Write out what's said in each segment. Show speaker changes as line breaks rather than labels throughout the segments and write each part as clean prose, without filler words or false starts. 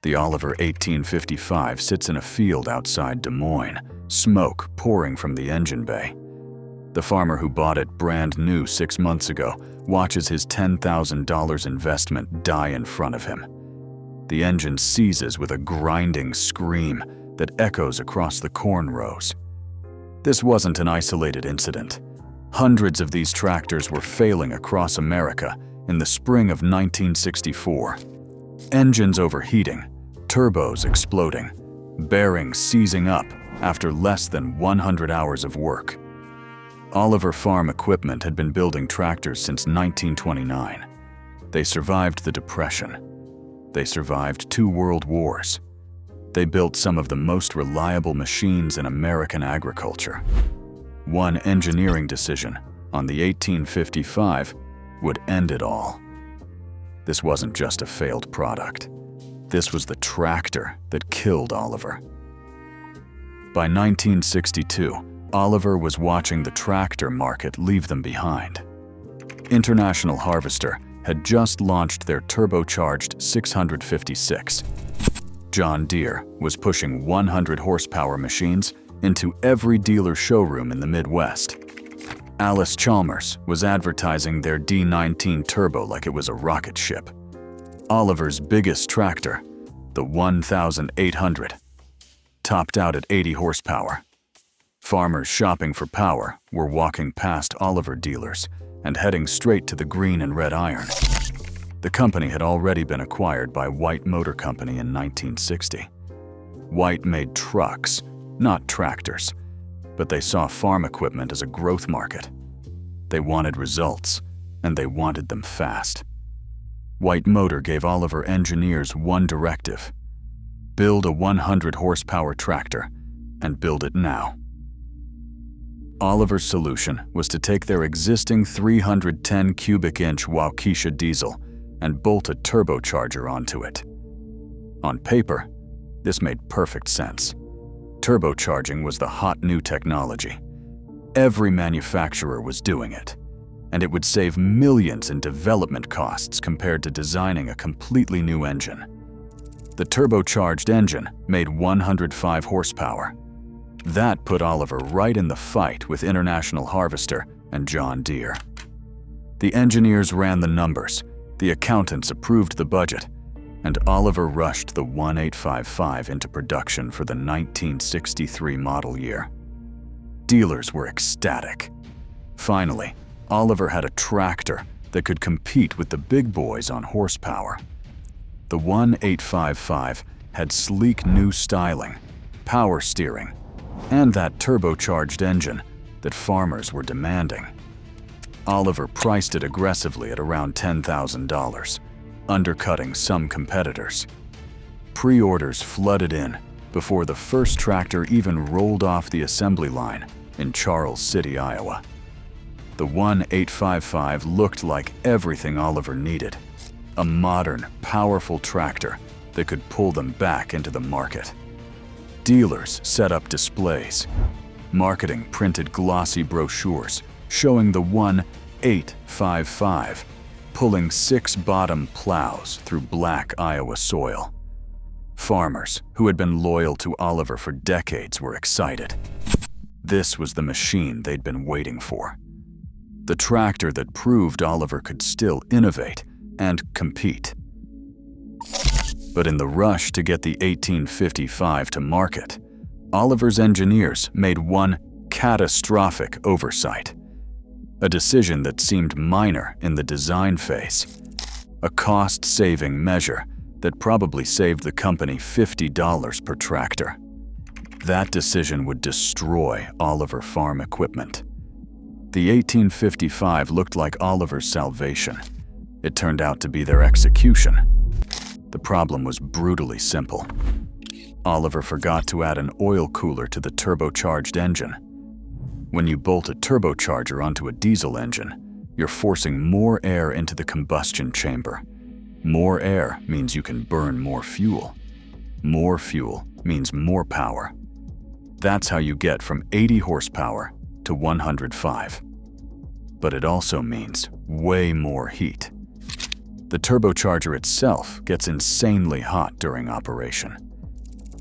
The Oliver 1855 sits in a field outside Des Moines, smoke pouring from the engine bay. The farmer who bought it brand new 6 months ago watches his $10,000 investment die in front of him. The engine seizes with a grinding scream that echoes across the corn rows. This wasn't an isolated incident. Hundreds of these tractors were failing across America in the spring of 1964. Engines overheating, turbos exploding, bearings seizing up after less than 100 hours of work. Oliver Farm Equipment had been building tractors since 1929. They survived the Depression. They survived 2 world wars. They built some of the most reliable machines in American agriculture. One engineering decision on the 1855 would end it all. This wasn't just a failed product. This was the tractor that killed Oliver. By 1962, Oliver was watching the tractor market leave them behind. International Harvester had just launched their turbocharged 656. John Deere was pushing 100 horsepower machines into every dealer showroom in the Midwest. Alice Chalmers was advertising their D19 turbo like it was a rocket ship. Oliver's biggest tractor, the 1800, topped out at 80 horsepower. Farmers shopping for power were walking past Oliver dealers and heading straight to the green and red iron. The company had already been acquired by White Motor Company in 1960. White made trucks, not tractors, but they saw farm equipment as a growth market. They wanted results, and they wanted them fast. White Motor gave Oliver engineers one directive: build a 100 horsepower tractor, and build it now. Oliver's solution was to take their existing 310 cubic inch Waukesha diesel and bolt a turbocharger onto it. On paper, this made perfect sense. Turbocharging was the hot new technology. Every manufacturer was doing it, and it would save millions in development costs compared to designing a completely new engine. The turbocharged engine made 105 horsepower. That put Oliver right in the fight with International Harvester and John Deere. The engineers ran the numbers, the accountants approved the budget, and Oliver rushed the 1855 into production for the 1963 model year. Dealers were ecstatic. Finally, Oliver had a tractor that could compete with the big boys on horsepower. The 1855 had sleek new styling, power steering, and that turbocharged engine that farmers were demanding. Oliver priced it aggressively at around $10,000, undercutting some competitors. Pre-orders flooded in before the first tractor even rolled off the assembly line in Charles City, Iowa. The 1855 looked like everything Oliver needed: a modern, powerful tractor that could pull them back into the market. Dealers set up displays. Marketing printed glossy brochures showing the 1855 pulling 6 bottom plows through black Iowa soil. Farmers who had been loyal to Oliver for decades were excited. This was the machine they'd been waiting for. The tractor that proved Oliver could still innovate and compete. But in the rush to get the 1855 to market, Oliver's engineers made one catastrophic oversight. A decision that seemed minor in the design phase. A cost-saving measure that probably saved the company $50 per tractor. That decision would destroy Oliver Farm Equipment. The 1855 looked like Oliver's salvation. It turned out to be their execution. The problem was brutally simple. Oliver forgot to add an oil cooler to the turbocharged engine. When you bolt a turbocharger onto a diesel engine, you're forcing more air into the combustion chamber. More air means you can burn more fuel. More fuel means more power. That's how you get from 80 horsepower to 105. But it also means way more heat. The turbocharger itself gets insanely hot during operation.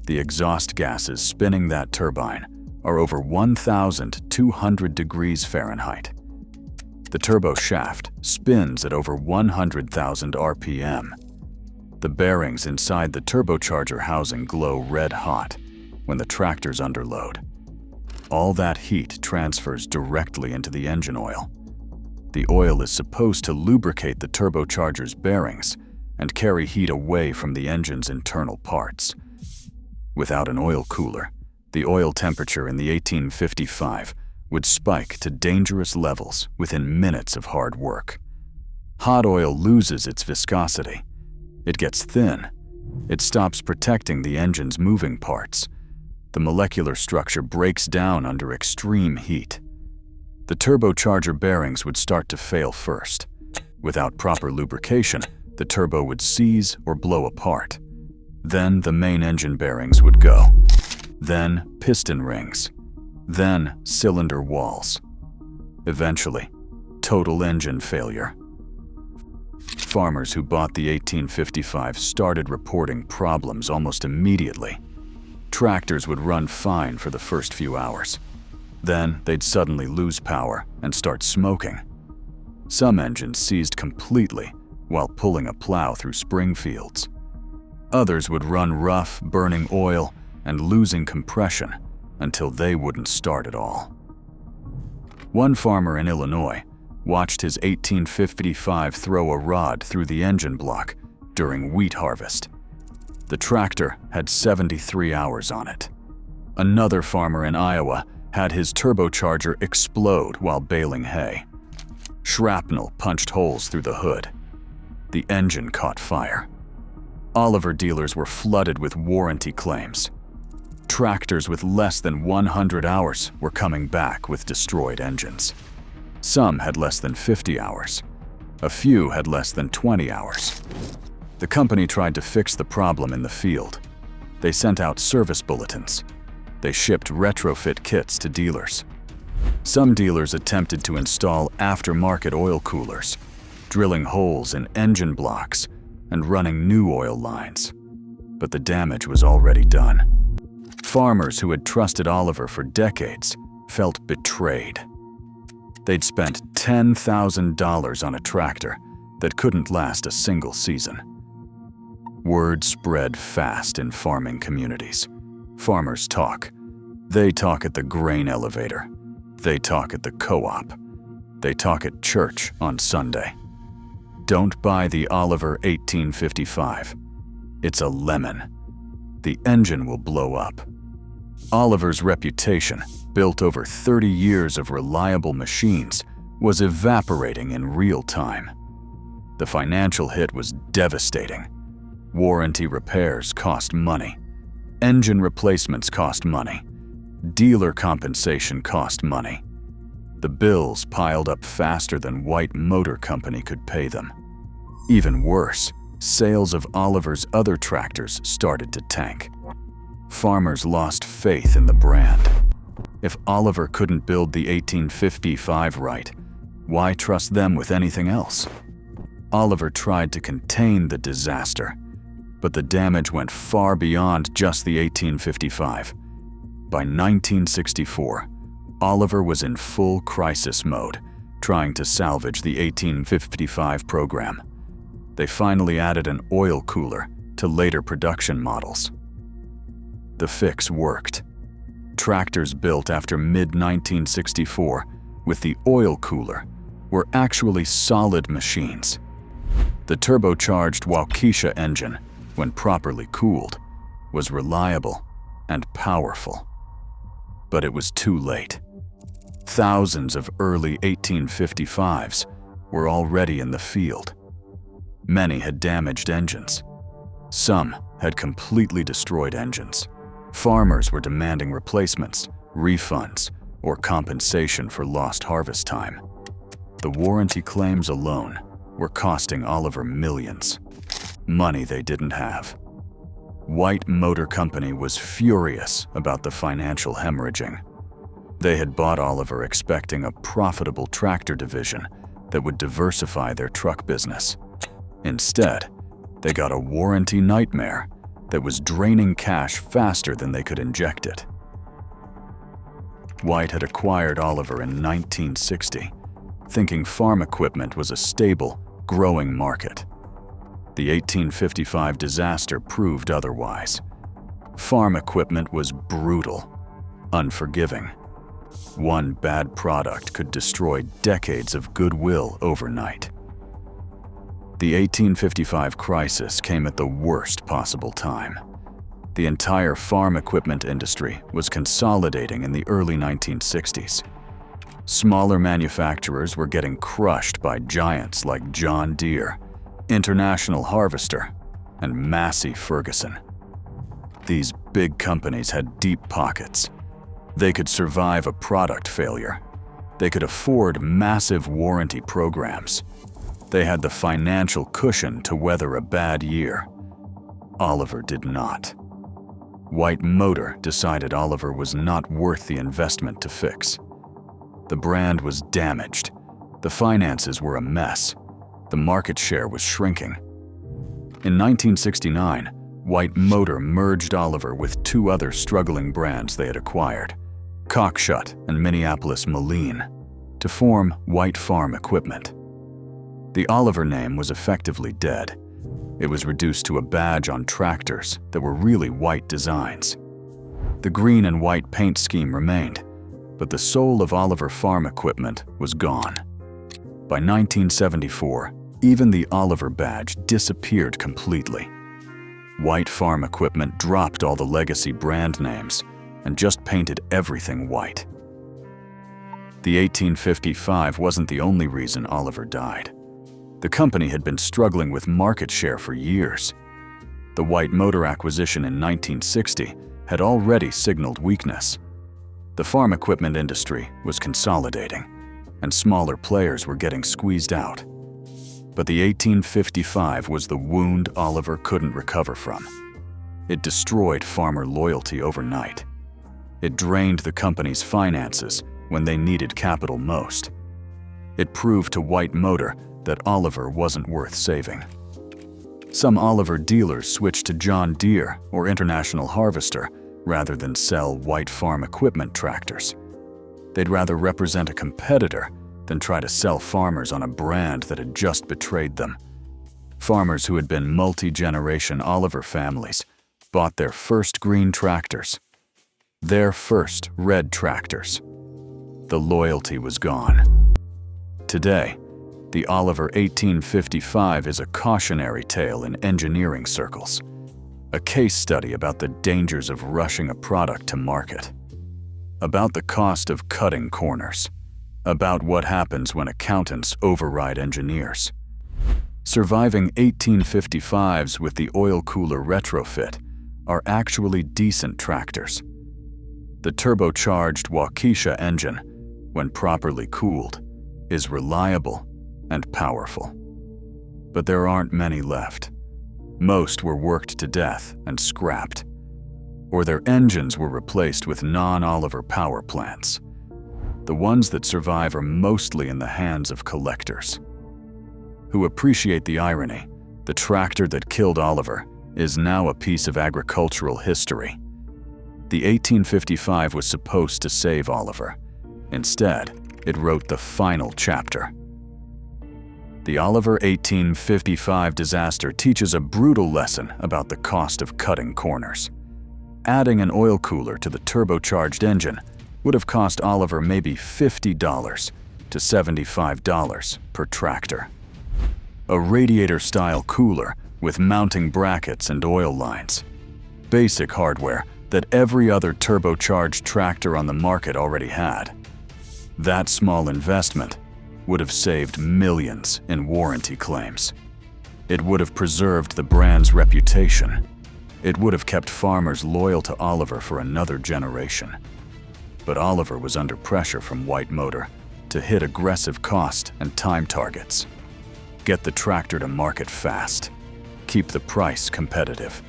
The exhaust gases spinning that turbine are over 1,200 degrees Fahrenheit. The turbo shaft spins at over 100,000 RPM. The bearings inside the turbocharger housing glow red hot when the tractor's under load. All that heat transfers directly into the engine oil. The oil is supposed to lubricate the turbocharger's bearings and carry heat away from the engine's internal parts. Without an oil cooler, the oil temperature in the 1855 would spike to dangerous levels within minutes of hard work. Hot oil loses its viscosity. It gets thin. It stops protecting the engine's moving parts. The molecular structure breaks down under extreme heat. The turbocharger bearings would start to fail first. Without proper lubrication, the turbo would seize or blow apart. Then the main engine bearings would go. Then piston rings. Then cylinder walls. Eventually, total engine failure. Farmers who bought the 1855 started reporting problems almost immediately. Tractors would run fine for the first few hours. Then they'd suddenly lose power and start smoking. Some engines seized completely while pulling a plow through spring fields. Others would run rough, burning oil and losing compression until they wouldn't start at all. One farmer in Illinois watched his 1855 throw a rod through the engine block during wheat harvest. The tractor had 73 hours on it. Another farmer in Iowa had his turbocharger explode while baling hay. Shrapnel punched holes through the hood. The engine caught fire. Oliver dealers were flooded with warranty claims. Tractors with less than 100 hours were coming back with destroyed engines. Some had less than 50 hours. A few had less than 20 hours. The company tried to fix the problem in the field. They sent out service bulletins. They shipped retrofit kits to dealers. Some dealers attempted to install aftermarket oil coolers, drilling holes in engine blocks and running new oil lines. But the damage was already done. Farmers who had trusted Oliver for decades felt betrayed. They'd spent $10,000 on a tractor that couldn't last a single season. Word spread fast in farming communities. Farmers talk. They talk at the grain elevator. They talk at the co-op. They talk at church on Sunday. Don't buy the Oliver 1855. It's a lemon. The engine will blow up. Oliver's reputation, built over 30 years of reliable machines, was evaporating in real time. The financial hit was devastating. Warranty repairs cost money. Engine replacements cost money. Dealer compensation cost money. The bills piled up faster than White Motor Company could pay them. Even worse, sales of Oliver's other tractors started to tank. Farmers lost faith in the brand. If Oliver couldn't build the 1855 right, why trust them with anything else? Oliver tried to contain the disaster, but the damage went far beyond just the 1855. By 1964, Oliver was in full crisis mode, trying to salvage the 1855 program. They finally added an oil cooler to later production models. The fix worked. Tractors built after mid-1964 with the oil cooler were actually solid machines. The turbocharged Waukesha engine, when properly cooled, was reliable and powerful. But it was too late. Thousands of early 1855s were already in the field. Many had damaged engines. Some had completely destroyed engines. Farmers were demanding replacements, refunds, or compensation for lost harvest time. The warranty claims alone were costing Oliver millions. Money they didn't have. White Motor Company was furious about the financial hemorrhaging. They had bought Oliver expecting a profitable tractor division that would diversify their truck business. Instead, they got a warranty nightmare that was draining cash faster than they could inject it. White had acquired Oliver in 1960, thinking farm equipment was a stable, growing market. The 1855 disaster proved otherwise. Farm equipment was brutal, unforgiving. One bad product could destroy decades of goodwill overnight. The 1855 crisis came at the worst possible time. The entire farm equipment industry was consolidating in the early 1960s. Smaller manufacturers were getting crushed by giants like John Deere, International Harvester, and Massey Ferguson. These big companies had deep pockets. They could survive a product failure. They could afford massive warranty programs. They had the financial cushion to weather a bad year. Oliver did not. White Motor decided Oliver was not worth the investment to fix. The brand was damaged. The finances were a mess. The market share was shrinking. In 1969, White Motor merged Oliver with two other struggling brands they had acquired, Cockshut and Minneapolis Moline, to form White Farm Equipment. The Oliver name was effectively dead. It was reduced to a badge on tractors that were really white designs. The green and white paint scheme remained, but the soul of Oliver Farm Equipment was gone. By 1974, even the Oliver badge disappeared completely. White Farm Equipment dropped all the legacy brand names and just painted everything white. The 1855 wasn't the only reason Oliver died. The company had been struggling with market share for years. The White Motor acquisition in 1960 had already signaled weakness. The farm equipment industry was consolidating, and smaller players were getting squeezed out. But the 1855 was the wound Oliver couldn't recover from. It destroyed farmer loyalty overnight. It drained the company's finances when they needed capital most. It proved to White Motor that Oliver wasn't worth saving. Some Oliver dealers switched to John Deere or International Harvester rather than sell White Farm Equipment tractors. They'd rather represent a competitor than try to sell farmers on a brand that had just betrayed them. Farmers who had been multi-generation Oliver families bought their first green tractors, their first red tractors. The loyalty was gone. Today, the Oliver 1855 is a cautionary tale in engineering circles, a case study about the dangers of rushing a product to market, about the cost of cutting corners, about what happens when accountants override engineers. Surviving 1855s with the oil cooler retrofit are actually decent tractors. The turbocharged Waukesha engine, when properly cooled, is reliable and powerful. But there aren't many left. Most were worked to death and scrapped, or their engines were replaced with non-Oliver power plants. The ones that survive are mostly in the hands of collectors, who appreciate the irony. The tractor that killed Oliver is now a piece of agricultural history. The 1855 was supposed to save Oliver. Instead, it wrote the final chapter. The Oliver 1855 disaster teaches a brutal lesson about the cost of cutting corners. Adding an oil cooler to the turbocharged engine would have cost Oliver maybe $50 to $75 per tractor. A radiator-style cooler with mounting brackets and oil lines. Basic hardware that every other turbocharged tractor on the market already had. That small investment would have saved millions in warranty claims. It would have preserved the brand's reputation. It would have kept farmers loyal to Oliver for another generation. But Oliver was under pressure from White Motor to hit aggressive cost and time targets. Get the tractor to market fast. Keep the price competitive.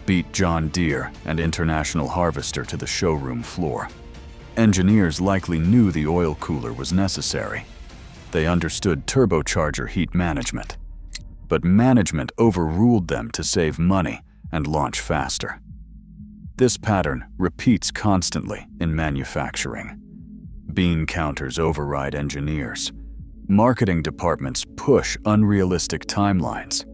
Beat John Deere and International Harvester to the showroom floor. Engineers likely knew the oil cooler was necessary. They understood turbocharger heat management. but management overruled them to save money and launch faster. This pattern repeats constantly in manufacturing. Bean counters override engineers. Marketing departments push unrealistic timelines.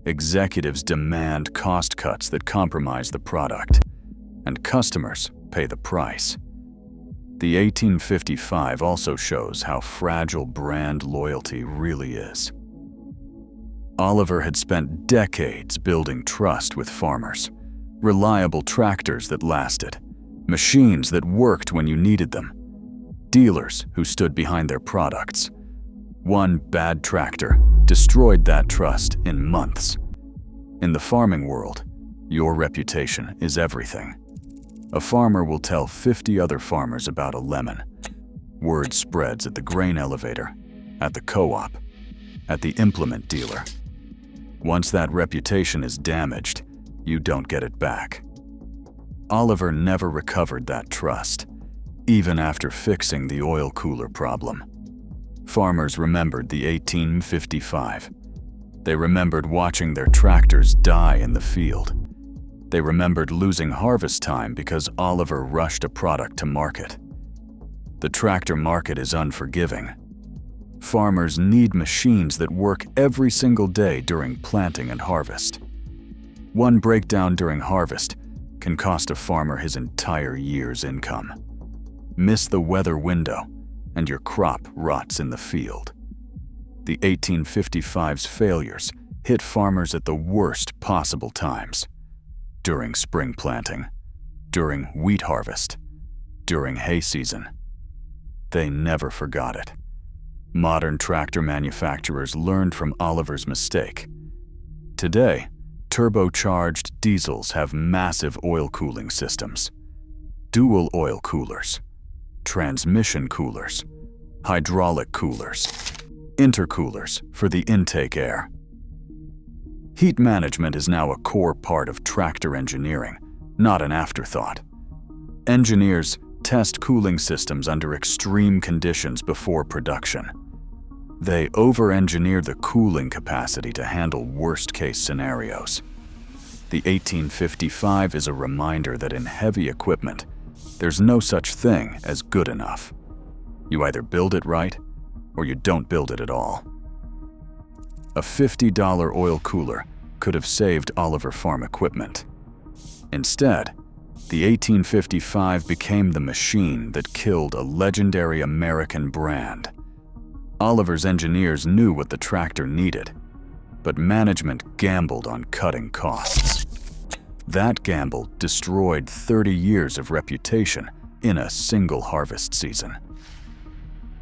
Executives demand cost cuts that compromise the product, and customers pay the price. The 1855 also shows how fragile brand loyalty really is. Oliver had spent decades building trust with farmers, reliable tractors that lasted, machines that worked when you needed them, dealers who stood behind their products. One bad tractor destroyed that trust in months. In the farming world, your reputation is everything. A farmer will tell 50 other farmers about a lemon. Word spreads at the grain elevator, at the co-op, at the implement dealer. Once that reputation is damaged, you don't get it back. Oliver never recovered that trust, even after fixing the oil cooler problem. Farmers remembered the 1855. They remembered watching their tractors die in the field. They remembered losing harvest time because Oliver rushed a product to market. The tractor market is unforgiving. Farmers need machines that work every single day during planting and harvest. One breakdown during harvest can cost a farmer his entire year's income. Miss the weather window, and your crop rots in the field. The 1855's failures hit farmers at the worst possible times. During spring planting, during wheat harvest, during hay season. They never forgot it. Modern tractor manufacturers learned from Oliver's mistake. Today, turbocharged diesels have massive oil cooling systems, dual oil coolers, transmission coolers, hydraulic coolers, intercoolers for the intake air. Heat management is now a core part of tractor engineering, not an afterthought. Engineers test cooling systems under extreme conditions before production. They over-engineer the cooling capacity to handle worst-case scenarios. The 1855 is a reminder that in heavy equipment, there's no such thing as good enough. You either build it right, or you don't build it at all. A $50 oil cooler could have saved Oliver Farm equipment. Instead, the 1855 became the machine that killed a legendary American brand. Oliver's engineers knew what the tractor needed, but management gambled on cutting costs. That gamble destroyed 30 years of reputation in a single harvest season.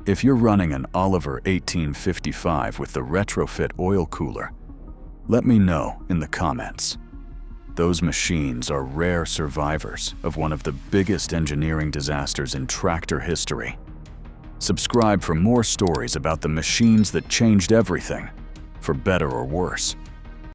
If you're running an Oliver 1855 with the retrofit oil cooler, let me know in the comments. Those machines are rare survivors of one of the biggest engineering disasters in tractor history. Subscribe for more stories about the machines that changed everything, for better or worse.